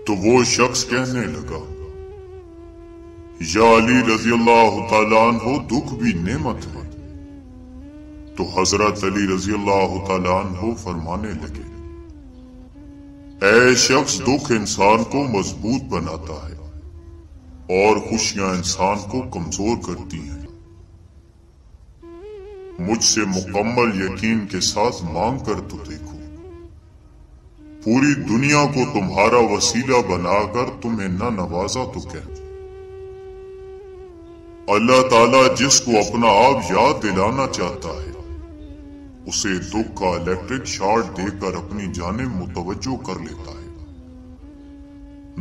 تو وہ شخص کہنے لگا، یا علی رضی اللہ تعالیٰ عنہ، دکھ بھی نعمت ہے۔ تو حضرت علی رضی اللہ تعالیٰ عنہ فرمانے لگے، اے شخص، دکھ انسان کو مضبوط بناتا ہے اور خوشیاں انسان کو کمزور کرتی ہیں۔ مجھ سے مکمل یقین کے ساتھ مانگ کر تو دیکھو، پوری دنیا کو تمہارا وسیلہ بنا کر تمہیں نہ نوازا تو کیا؟ اللہ تعالیٰ جس کو اپنا آپ یاد دلانا چاہتا ہے اسے دکھ کا الیکٹرک شارٹ دے کر اپنی جانب متوجہ کر لیتا ہے۔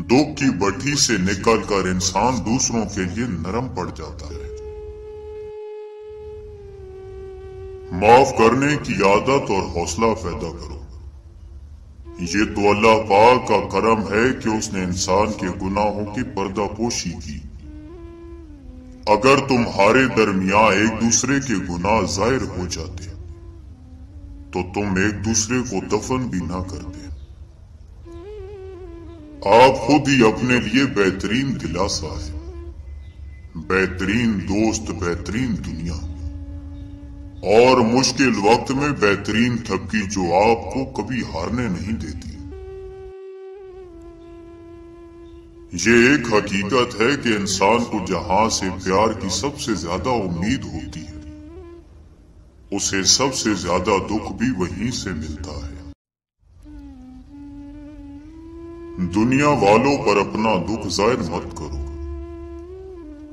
دکھ کی بٹھی سے نکل کر انسان دوسروں کے لیے نرم پڑ جاتا ہے۔ معاف کرنے کی عادت اور حوصلہ پیدا کرو۔ یہ تو اللہ پاک کا کرم ہے کہ اس نے انسان کے گناہوں کی پردہ پوشی کی۔ اگر تمہارے درمیان ایک دوسرے کے گناہ ظاہر ہو جاتے تو تم ایک دوسرے کو دفن بھی نہ کرتے۔ آپ خود ہی اپنے لیے بہترین دلاسا ہے، بہترین دوست، بہترین دنیا، اور مشکل وقت میں بہترین تھپکی جو آپ کو کبھی ہارنے نہیں دیتی۔ یہ ایک حقیقت ہے کہ انسان کو جہاں سے پیار کی سب سے زیادہ امید ہوتی ہے اسے سب سے زیادہ دکھ بھی وہیں سے ملتا ہے۔ دنیا والوں پر اپنا دکھ ظاہر مت کرو،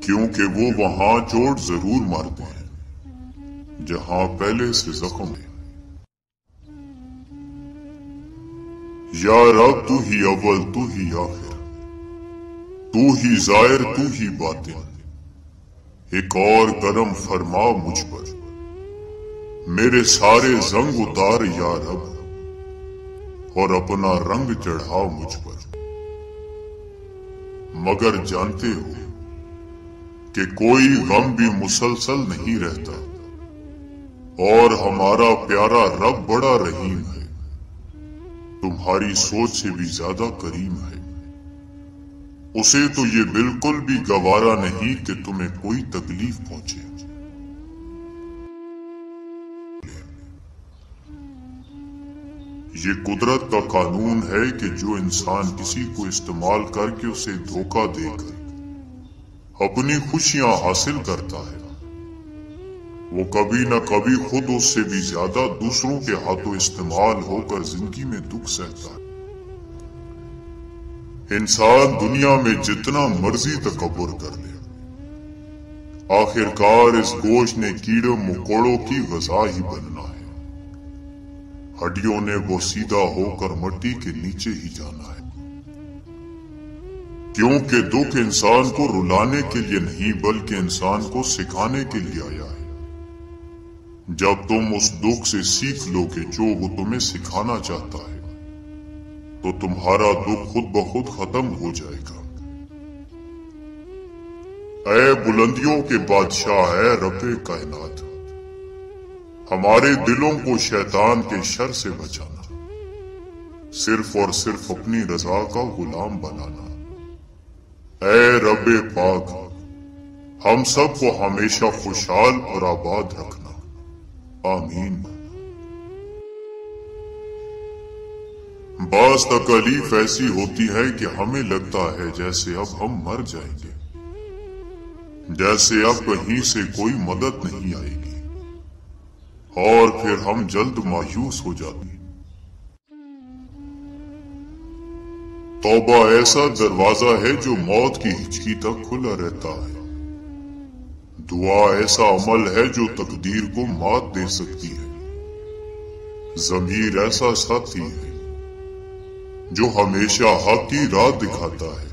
کیونکہ وہ وہاں چوٹ ضرور مارتے ہیں جہاں پہلے سے زخم ہے۔ یا رب، تو ہی اول، تو ہی آخر، تو ہی ظاہر، تو ہی باطن، ایک اور کرم فرما مجھ پر، میرے سارے زنگ اتار یا رب، اور اپنا رنگ چڑھا مجھ پر۔ مگر جانتے ہو کہ کوئی غم بھی مسلسل نہیں رہتا، اور ہمارا پیارا رب بڑا رحیم ہے، تمہاری سوچ سے بھی زیادہ کریم ہے۔ اسے تو یہ بالکل بھی گوارا نہیں کہ تمہیں کوئی تکلیف پہنچے۔ یہ قدرت کا قانون ہے کہ جو انسان کسی کو استعمال کر کے اسے دھوکہ دے کر اپنی خوشیاں حاصل کرتا ہے وہ کبھی نہ کبھی خود اس سے بھی زیادہ دوسروں کے ہاتھوں استعمال ہو کر زندگی میں دکھ سہتا ہے۔ انسان دنیا میں جتنا مرضی تکبر کر لے، آخر کار اس گوشت نے کیڑوں مکوڑوں کی غذا ہی بننا ہے۔ ہڈیوں نے وہ سیدھا ہو کر مٹی کے نیچے ہی جانا ہے، کیونکہ دکھ انسان کو رلانے کے لیے نہیں بلکہ انسان کو سکھانے کے لیے آیا ہے۔ جب تم اس دکھ سے سیکھ لو کہ جو وہ تمہیں سکھانا چاہتا ہے تو تمہارا دکھ خود بخود ختم ہو جائے گا۔ اے بلندیوں کے بادشاہ، اے رب کائنات، ہمارے دلوں کو شیطان کے شر سے بچانا، صرف اور صرف اپنی رضا کا غلام بنانا۔ اے رب پاک، ہم سب کو ہمیشہ خوشحال اور آباد رکھنا، آمین۔ بعض تکالیف ایسی ہوتی ہے کہ ہمیں لگتا ہے جیسے اب ہم مر جائیں گے، جیسے اب کہیں سے کوئی مدد نہیں آئے گی، اور پھر ہم جلد مایوس ہو جاتے ہیں۔ توبہ ایسا دروازہ ہے جو موت کی ہچکی تک کھلا رہتا ہے۔ دعا ایسا عمل ہے جو تقدیر کو مات دے سکتی ہے۔ ضمیر ایسا ساتھی ہے جو ہمیشہ حق کی راہ دکھاتا ہے۔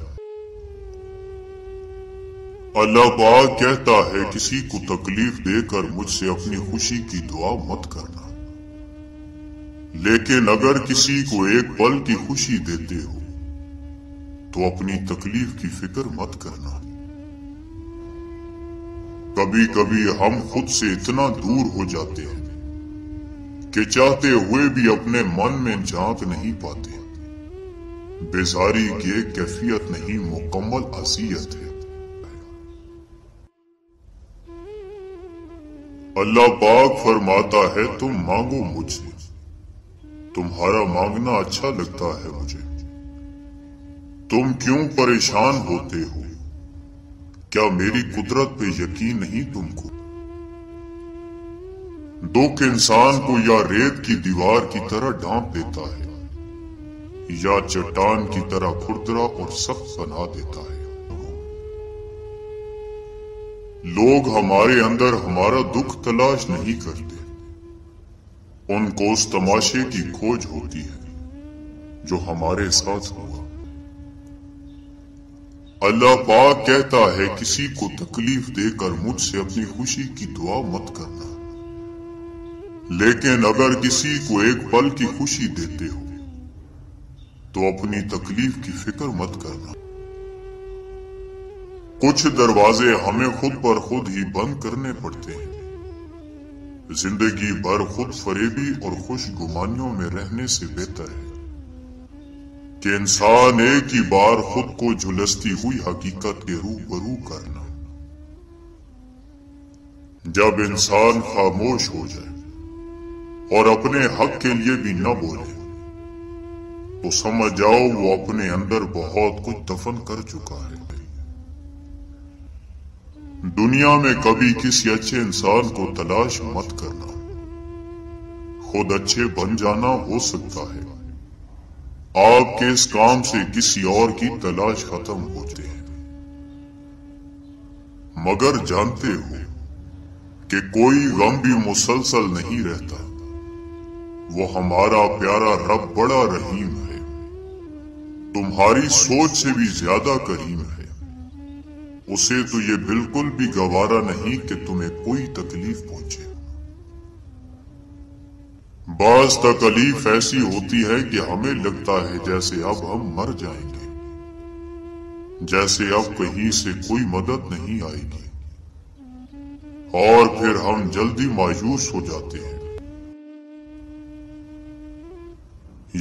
اللہ پاک کہتا ہے کسی کو تکلیف دے کر مجھ سے اپنی خوشی کی دعا مت کرنا، لیکن اگر کسی کو ایک پل کی خوشی دیتے ہو تو اپنی تکلیف کی فکر مت کرنا۔ کبھی کبھی ہم خود سے اتنا دور ہو جاتے ہیں کہ چاہتے ہوئے بھی اپنے من میں جھانک نہیں پاتے۔ बेजारी की एक कैफियत नहीं, मुकम्मल अज़ियत है। अल्लाह पाक फरमाता है, तुम मांगो मुझसे, तुम्हारा मांगना अच्छा लगता है मुझे। तुम क्यों परेशान होते हो? क्या मेरी कुदरत पे यकीन नहीं तुमको? दुख इंसान को या रेत की दीवार की तरह ढांप देता है या चट्टान की तरह खुरदरा और सख्त बना देता है। लोग हमारे अंदर हमारा दुख तलाश नहीं करते, उनको उस तमाशे की खोज होती है जो हमारे साथ हुआ। अल्लाह पाक कहता है, किसी को तकलीफ देकर मुझसे अपनी खुशी की दुआ मत करना, लेकिन अगर किसी को एक पल की खुशी देते हो तो अपनी तकलीफ की फिक्र मत करना। कुछ दरवाजे हमें खुद पर खुद ही बंद करने पड़ते हैं। जिंदगी भर खुद फरेबी और खुशगुमानियों में रहने से बेहतर है कि इंसान एक ही बार खुद को झुलसती हुई हकीकत के रूबरू करना। जब इंसान खामोश हो जाए और अपने हक के लिए भी न बोले तो समझ जाओ वो अपने अंदर बहुत कुछ दफन कर चुका है। दुनिया में कभी किसी अच्छे इंसान को तलाश मत करना, खुद अच्छे बन जाना हो सकता है आपके इस काम से किसी और की तलाश खत्म हो जाए। मगर जानते हो कि कोई गम भी मुसलसल नहीं रहता, वो हमारा प्यारा रब बड़ा रहीम है, तुम्हारी सोच से भी ज्यादा करीम है। उसे तो ये बिल्कुल भी गवारा नहीं कि तुम्हें कोई तकलीफ पहुंचे। बाज तकलीफ ऐसी होती है कि हमें लगता है जैसे अब हम मर जाएंगे, जैसे अब कहीं से कोई मदद नहीं आएगी, और फिर हम जल्दी मायूस हो जाते हैं।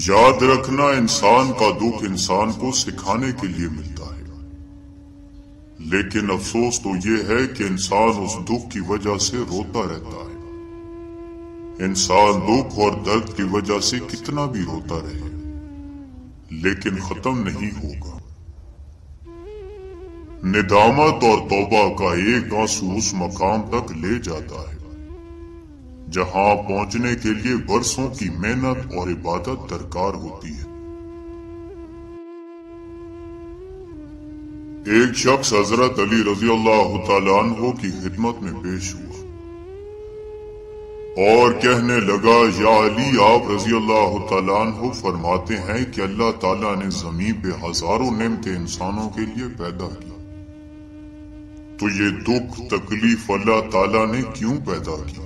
याद रखना, इंसान का दुख इंसान को सिखाने के लिए मिलता है, लेकिन अफसोस तो ये है कि इंसान उस दुख की वजह से रोता रहता है। इंसान दुख और दर्द की वजह से कितना भी रोता रहे, लेकिन खत्म नहीं होगा। निदामत और तौबा का एक आंसू उस मकाम तक ले जाता है जहां पहुंचने के लिए बरसों की मेहनत और इबादत दरकार होती है। एक शख्स हजरत अली रजी अल्लाह तआला अन्हु की खिदमत में पेश हुआ और कहने लगा, या अली, आप रजी अल्लाह तआला अन्हु फरमाते हैं कि अल्लाह ताला ने जमीन पे हजारों नेमतें इंसानों के लिए पैदा की, तो ये दुख तकलीफ अल्लाह ताला ने क्यों पैदा की?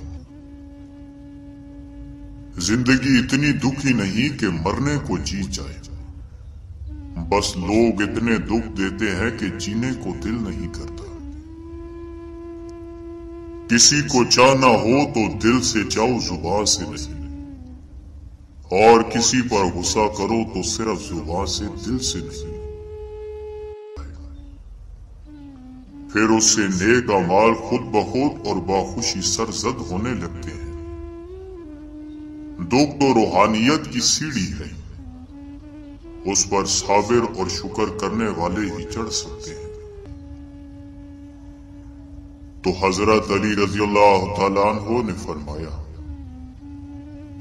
जिंदगी इतनी दुखी नहीं कि मरने को जी जाए, बस लोग इतने दुख देते हैं कि जीने को दिल नहीं करता। किसी को चाहना हो तो दिल से चाहो, जुबान से नहीं, और किसी पर गुस्सा करो तो सिर्फ जुबान से, दिल से नहीं। फिर उससे नेक अमाल खुद बखुद और बाखुशी सरजद होने लगते हैं। दुख तो रूहानियत की सीढ़ी है, उस पर साबिर और शुक्र करने वाले ही चढ़ सकते हैं। तो हजरत अली रजी अल्लाह तआला अन्हु ने फरमाया,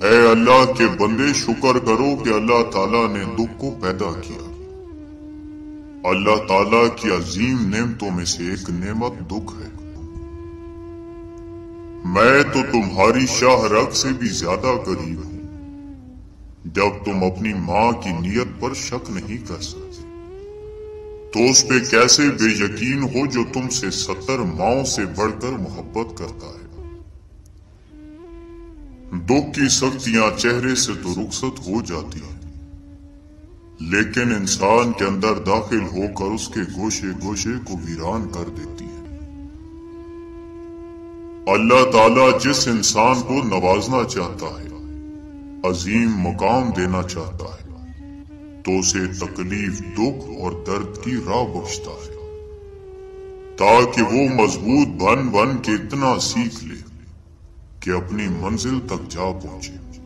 ऐ अल्लाह के बंदे, शुक्र करो कि अल्लाह ताला ने दुख को पैदा किया। अल्लाह ताला की अजीम नेमतों में से एक नेमत दुख है। मैं तो तुम्हारी शाह रग से भी ज्यादा करीब हूं, जब तुम अपनी मां की नीयत पर शक नहीं कर सकते, तो उस पे कैसे बेयकीन हो जो तुमसे 70 माओं से बढ़कर मोहब्बत करता है। दुख की सख्तियां चेहरे से तो रुखसत हो जाती हैं, लेकिन इंसान के अंदर दाखिल होकर उसके गोशे गोशे को वीरान कर देती है। अल्लाह ताला जिस इंसान को नवाजना चाहता है, अजीम मुकाम देना चाहता है, تو اسے تکلیف، دکھ اور درد کی راہ بخشتا ہے، تاکہ وہ مضبوط بن کے اتنا سیکھ لے کہ اپنی منزل تک جا پہنچے۔